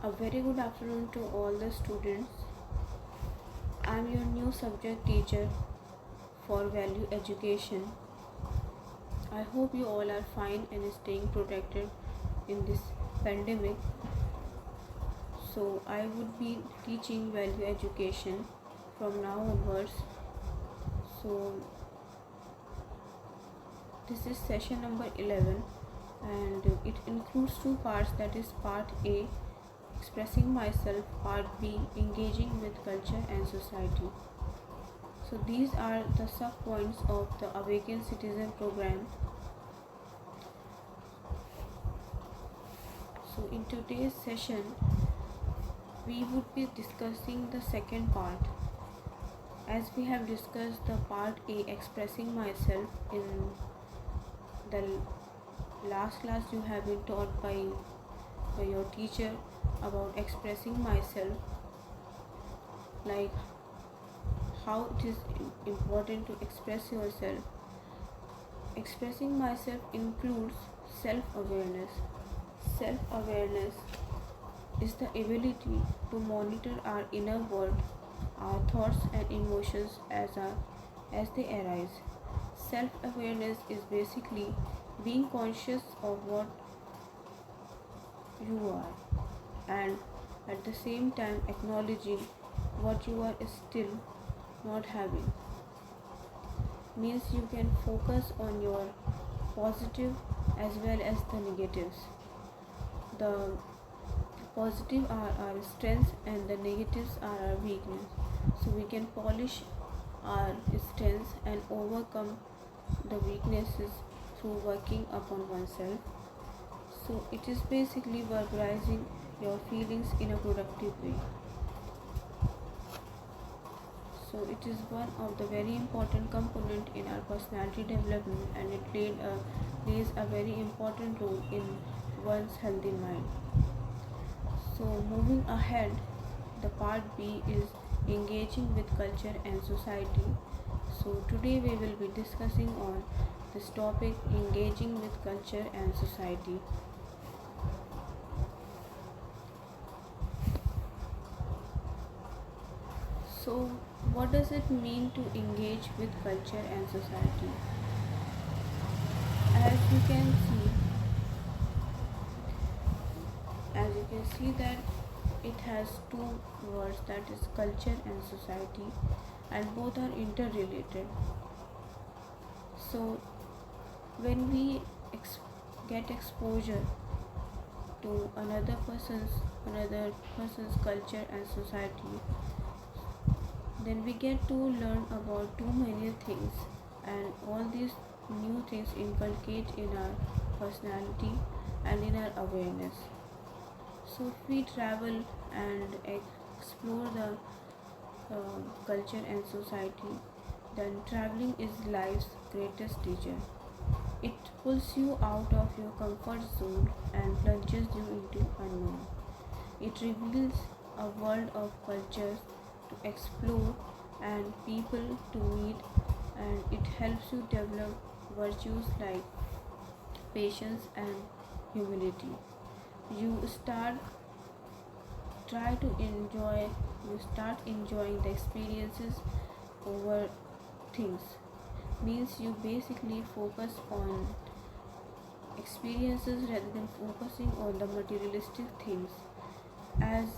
A very good afternoon to all the students. I am your new subject teacher for value education. I hope you all are fine and staying protected in this pandemic. So I would be teaching value education from now onwards. So this is session number 11 and it includes two parts, that is part A, expressing myself, part B, engaging with culture and society. So these are the sub points of the Awaken Citizen program. So in today's session we would be discussing the second part, as we have discussed the part A, expressing myself. In the last class you have been taught by your teacher about expressing myself, like how it is important to express yourself. Expressing myself includes self-awareness. Self-awareness is the ability to monitor our inner world, our thoughts and emotions as they arise. Self-awareness is basically being conscious of what you are and at the same time acknowledging what you are still not having. Means you can focus on your positive as well as the negatives. The positive are our strengths and the negatives are our weakness. So we can polish our strengths and overcome the weaknesses through working upon oneself. So it is basically verbalizing your feelings in a productive way. So it is one of the very important component in our personality development, and it plays a very important role in one's healthy mind. So moving ahead, the part B is engaging with culture and society. So today we will be discussing on this topic, engaging with culture and society. So what does it mean to engage with culture and society? As you can see that it has two words, that is culture and society, and both are interrelated. So when we get exposure to another person's culture and society, then we get to learn about too many things, and all these new things inculcate in our personality and in our awareness. So if we travel and explore the culture and society, then traveling is life's greatest teacher. It pulls you out of your comfort zone and plunges you into unknown. It reveals a world of cultures to explore and people to meet, and it helps you develop virtues like patience and humility. You start enjoying the experiences over things. Means you basically focus on experiences rather than focusing on the materialistic things, as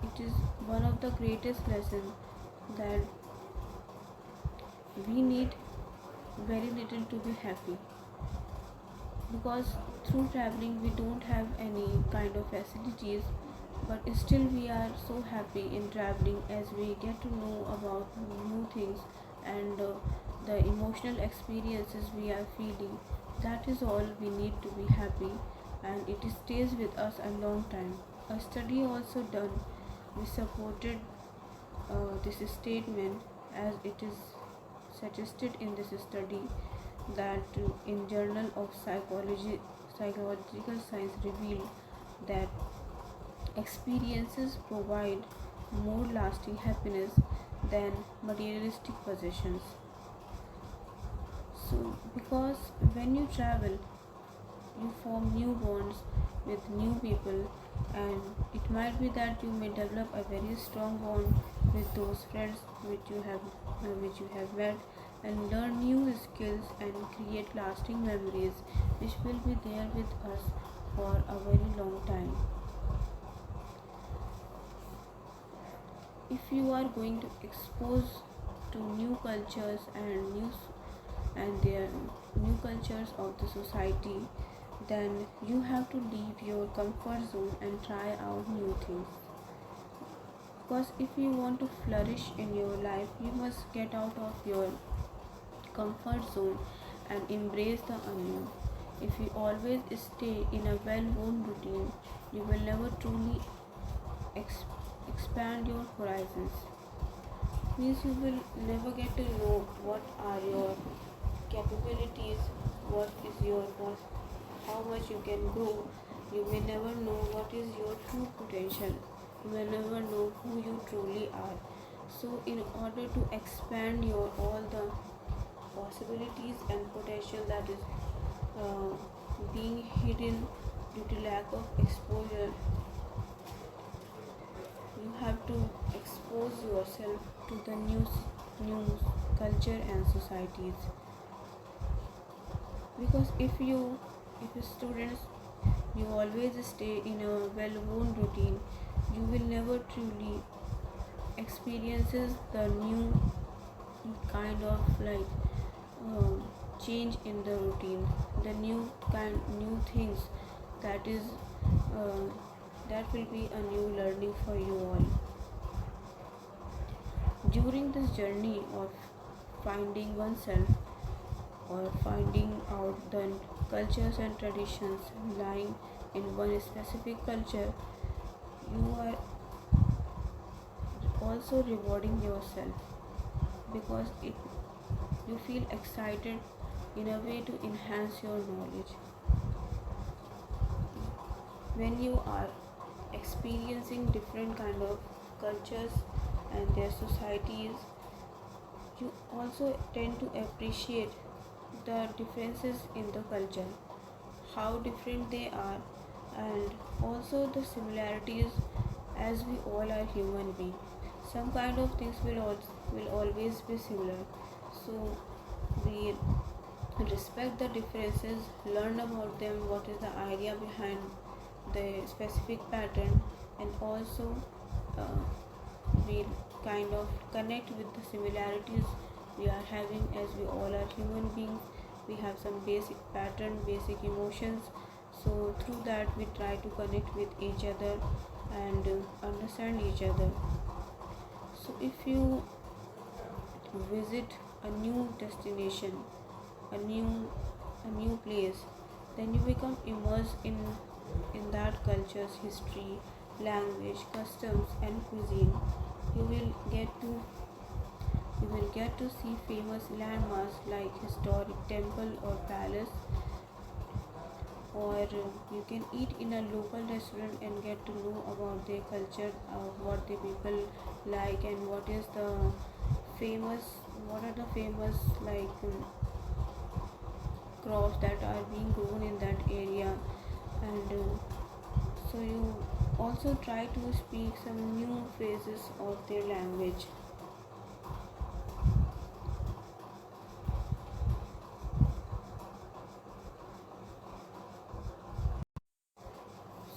it is one of the greatest lessons that we need very little to be happy, because through traveling we don't have any kind of facilities, but still we are so happy in traveling as we get to know about new things and the emotional experiences we are feeling. That is all we need to be happy, and it stays with us a long time. A study also done, we supported this statement, as it is suggested in this study that in Journal of Psychological Science revealed that experiences provide more lasting happiness than materialistic possessions. So because when you travel, you form new bonds, with new people, and it might be that you may develop a very strong bond with those friends which you have met, and learn new skills and create lasting memories which will be there with us for a very long time. If you are going to expose to new cultures and their new cultures of the society, then you have to leave your comfort zone and try out new things. Because if you want to flourish in your life, you must get out of your comfort zone and embrace the unknown. If you always stay in a well-worn routine, you will never truly expand your horizons. Means you will never get to know what are your capabilities, how much you can grow. You may never know what is your true potential. You may never know who you truly are. So in order to expand your all the possibilities and potential that is being hidden due to lack of exposure, you have to expose yourself to the new culture and societies. Because if students, you always stay in a well-worn routine, you will never truly experiences the new kind of change in the routine, the new things that is uh, that will be a new learning for you all. During this journey of finding oneself or finding out the cultures and traditions lying in one specific culture, you are also rewarding yourself, because you feel excited in a way to enhance your knowledge. When you are experiencing different kind of cultures and their societies, you also tend to appreciate the differences in the culture, how different they are, and also the similarities, as we all are human beings. Some kind of things will always be similar. So we respect the differences, learn about them, what is the idea behind the specific pattern, and also uh, we kind of connect with the similarities we are having, as we all are human beings. We have some basic pattern, basic emotions, so through that we try to connect with each other and understand each other. So if you visit a new destination, a new place, then you become immersed in that culture's history, language, customs, and cuisine. You will get to see famous landmarks like historic temple or palace, or you can eat in a local restaurant and get to know about their culture, what the people like, and what are the famous crops that are being grown in that area. And so you also try to speak some new phrases of their language.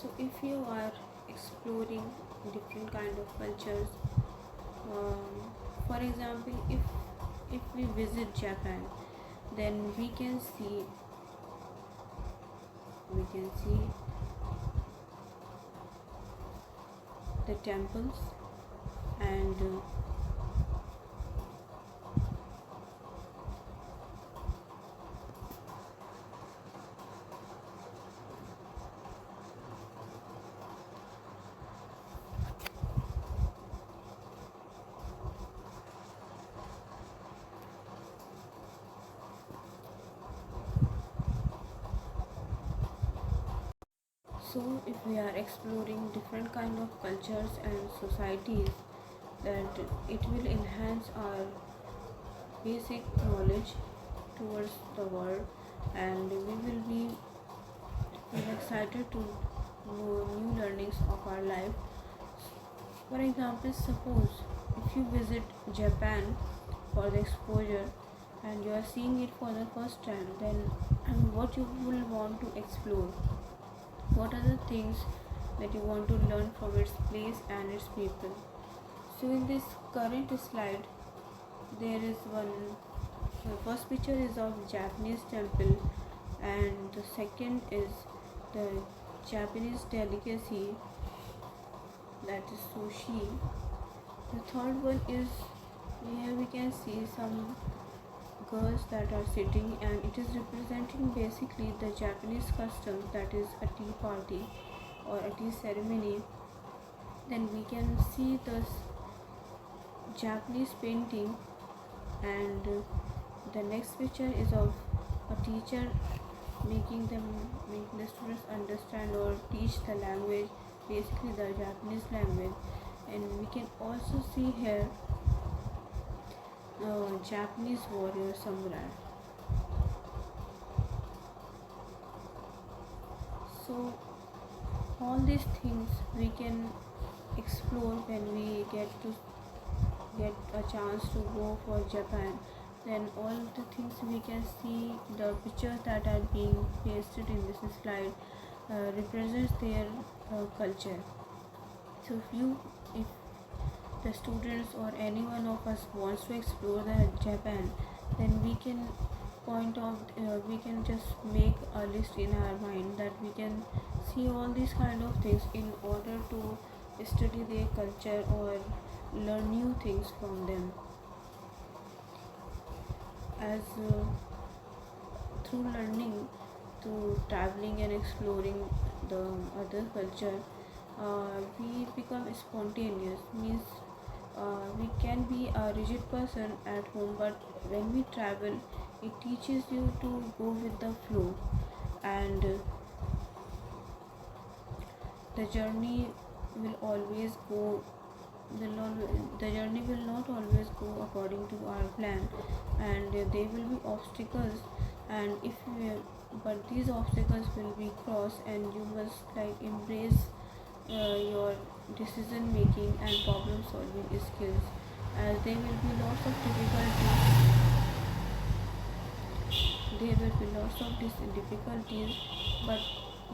So if you are exploring different kind of cultures, for example, if we visit Japan, then we can see the temples, and so if we are exploring different kind of cultures and societies, that it will enhance our basic knowledge towards the world, and we will be excited to new learnings of our life. For example, suppose if you visit Japan for the exposure and you are seeing it for the first time, then what you will want to explore, what are the things that you want to learn from its place and its people. So in this current slide, there is one, the first picture is of Japanese temple, and the second is the Japanese delicacy, that is sushi. The third one is, here we can see some girls that are sitting, and it is representing basically the Japanese custom, that is a tea party or a tea ceremony. Then we can see this Japanese painting, and the next picture is of a teacher making the students understand or teach the language, basically the Japanese language. And we can also see here Japanese warrior samurai. So all these things we can explore when we get a chance to go for Japan. Then all the things we can see, the pictures that are being pasted in this slide represents their culture. So if the students or any one of us wants to explore the Japan, then we can we can just make a list in our mind that we can see all these kind of things in order to study their culture or learn new things from them. As through learning, through traveling and exploring the other culture, we become spontaneous, means we can be a rigid person at home, but when we travel, it teaches you to go with the flow, and the journey will always go the journey will not always go according to our plan, and there will be obstacles, and but these obstacles will be crossed, and you must embrace your decision making and problem solving skills, as there will be lots of difficulties, but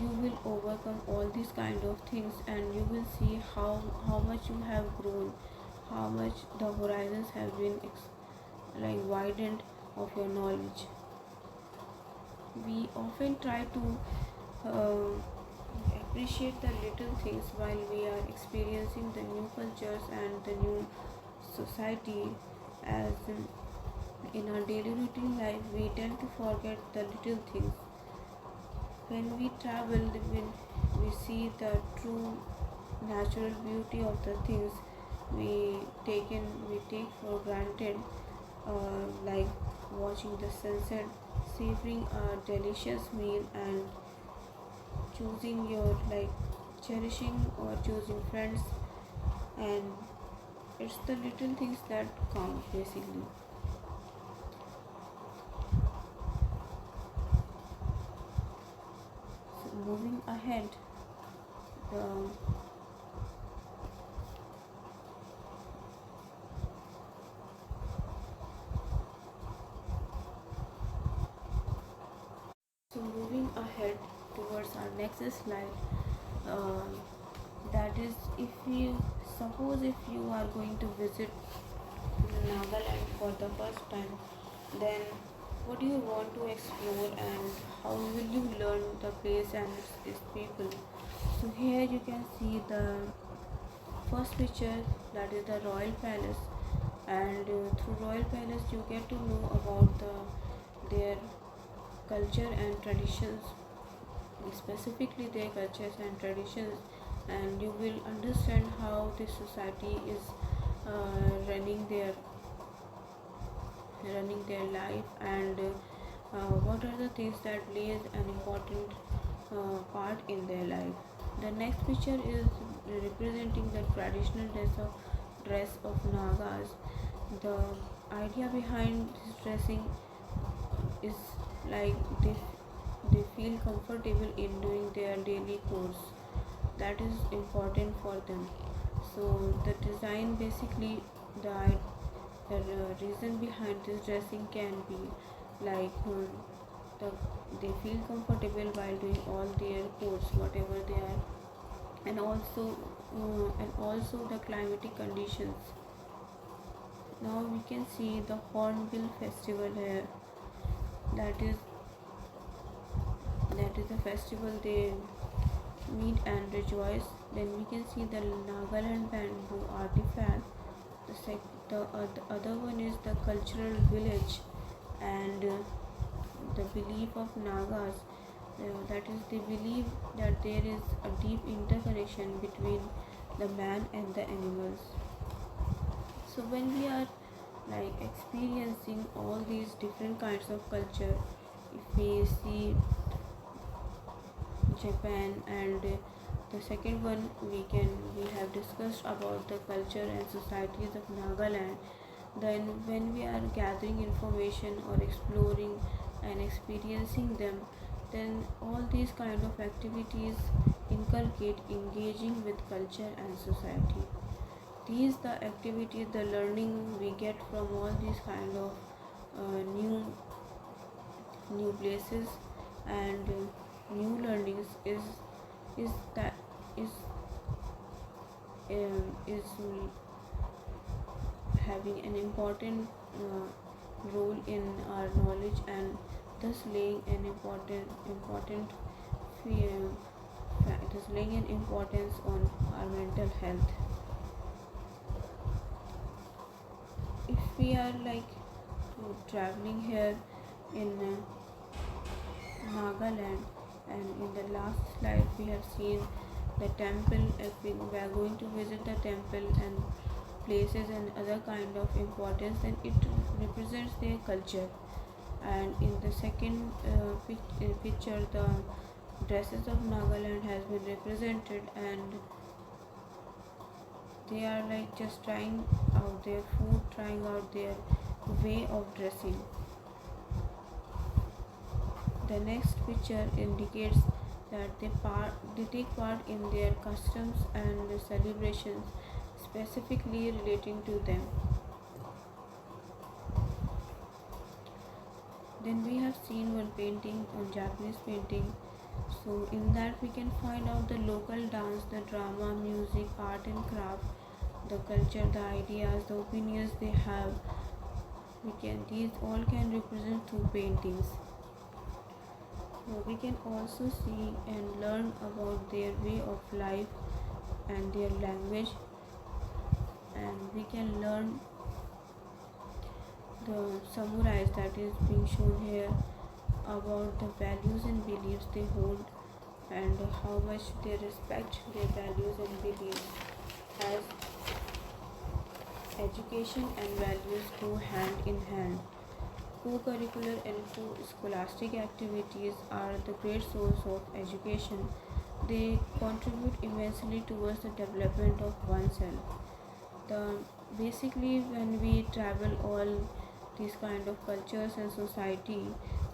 you will overcome all these kind of things, and you will see how much you have grown, how much the horizons have been widened of your knowledge. We often try to appreciate the little things while we are experiencing the new cultures and the new society, as in our daily routine life we tend to forget the little things. When we travel, when we see the true natural beauty of the things we take for granted, like watching the sunset, savoring a delicious meal, and choosing your cherishing or choosing friends, and it's the little things that count basically. So moving ahead, the moving ahead towards our next slide, uh, that is, if you are going to visit Nagaland for the first time, then what do you want to explore and how will you learn the place and its people? So here you can see the first picture, that is the Royal Palace, and through Royal Palace you get to know about their culture and traditions, specifically their cultures and traditions, and you will understand how this society is running their life, and what are the things that plays an important part in their life. The next picture is representing the traditional dress of Nagas. The idea behind this dressing is like they feel comfortable in doing their daily chores, that is important for them. So the design, basically the reason behind this dressing can be like the, they feel comfortable while doing all their course whatever they are, and also the climatic conditions. Now we can see the Hornbill Festival here. That is a festival they meet and rejoice. Then we can see the Nagaland bamboo artifact. The other one is the cultural village, and the belief of Nagas. That is, they believe that there is a deep interconnection between the man and the animals. So when we are like experiencing all these different kinds of culture, if we see Japan, and the second one we have discussed about the culture and societies of Nagaland. Then when we are gathering information or exploring and experiencing them, then all these kind of activities inculcate engaging with culture and society. These the activities, the learning we get from all these kind of new places and new learnings is that is having an important role in our knowledge, and thus laying an important thus laying an importance on our mental health. If we are like traveling here in Nagaland, and in the last slide we have seen the temple. If we are going to visit the temple and places and other kind of importance, then it represents their culture. And in the second picture, the dresses of Nagaland has been represented, and they are like just trying out their food, trying out their way of dressing. The next picture indicates that they take part in their customs and celebrations specifically relating to them. Then we have seen one painting, on Japanese painting. So in that we can find out the local dance, the drama, music, art and craft, the culture, the ideas, the opinions they have. These all can represent through paintings. We can also see and learn about their way of life and their language, and we can learn the samurais that is being shown here about the values and beliefs they hold, and how much they respect their values and beliefs, as education and values go hand in hand. Co-curricular and co-scholastic activities are the great source of education. They contribute immensely towards the development of oneself. Basically, when we travel all these kind of cultures and society,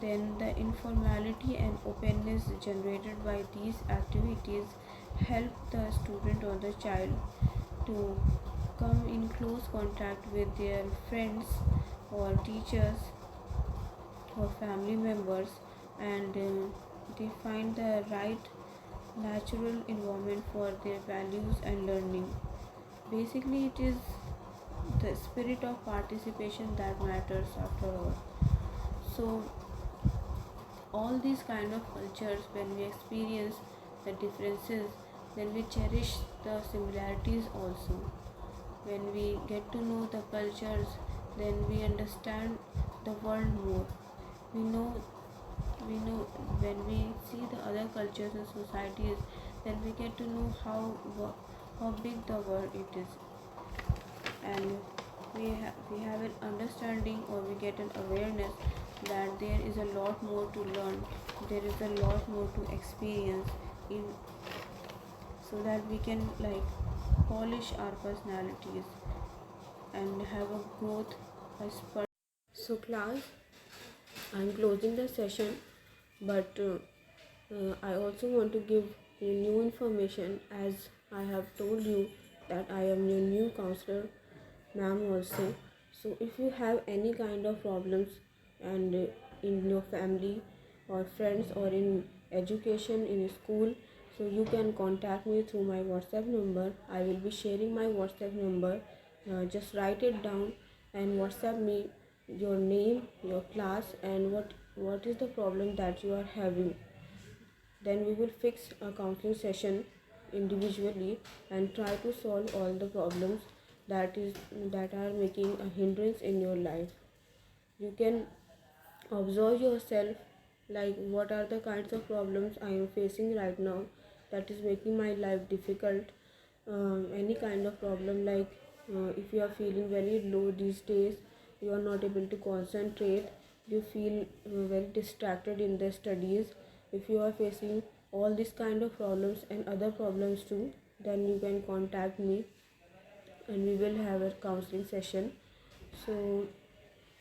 then the informality and openness generated by these activities help the student or the child to come in close contact with their friends or teachers or family members, and they find the right natural environment for their values and learning. Basically, it is the spirit of participation that matters after all. So all these kind of cultures, when we experience the differences, then we cherish the similarities also. When we get to know the cultures, then we understand the world more. We know when we see the other cultures and societies, then we get to know how big the world it is, and we have an understanding, or we get an awareness that there is a lot more to learn, there is a lot more to experience in, so that we can like polish our personalities and have a growth as per. So class, I'm closing the session, but I also want to give new information, as I have told you that I am your new counselor, ma'am, also. So if you have any kind of problems and in your family or friends or in education in school, so you can contact me through my WhatsApp number. I will be sharing my WhatsApp number. Just write it down and WhatsApp me your name, your class, and what is the problem that you are having. Then we will fix a counseling session individually and try to solve all the problems that are making a hindrance in your life. You can observe yourself, like what are the kinds of problems I am facing right now that is making my life difficult. Any kind of problem, like if you are feeling very low these days, you are not able to concentrate, you feel very distracted in the studies. If you are facing all these kind of problems and other problems too, then you can contact me and we will have a counseling session. So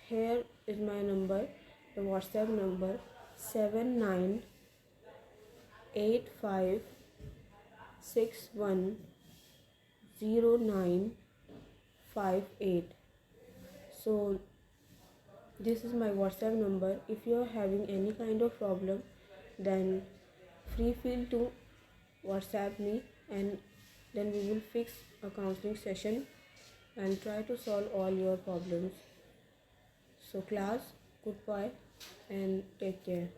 here is my number, the WhatsApp number: 7985610958. So this is my WhatsApp number. If you are having any kind of problem, then free feel to WhatsApp me, and then we will fix a counseling session and try to solve all your problems. So class, goodbye and take care.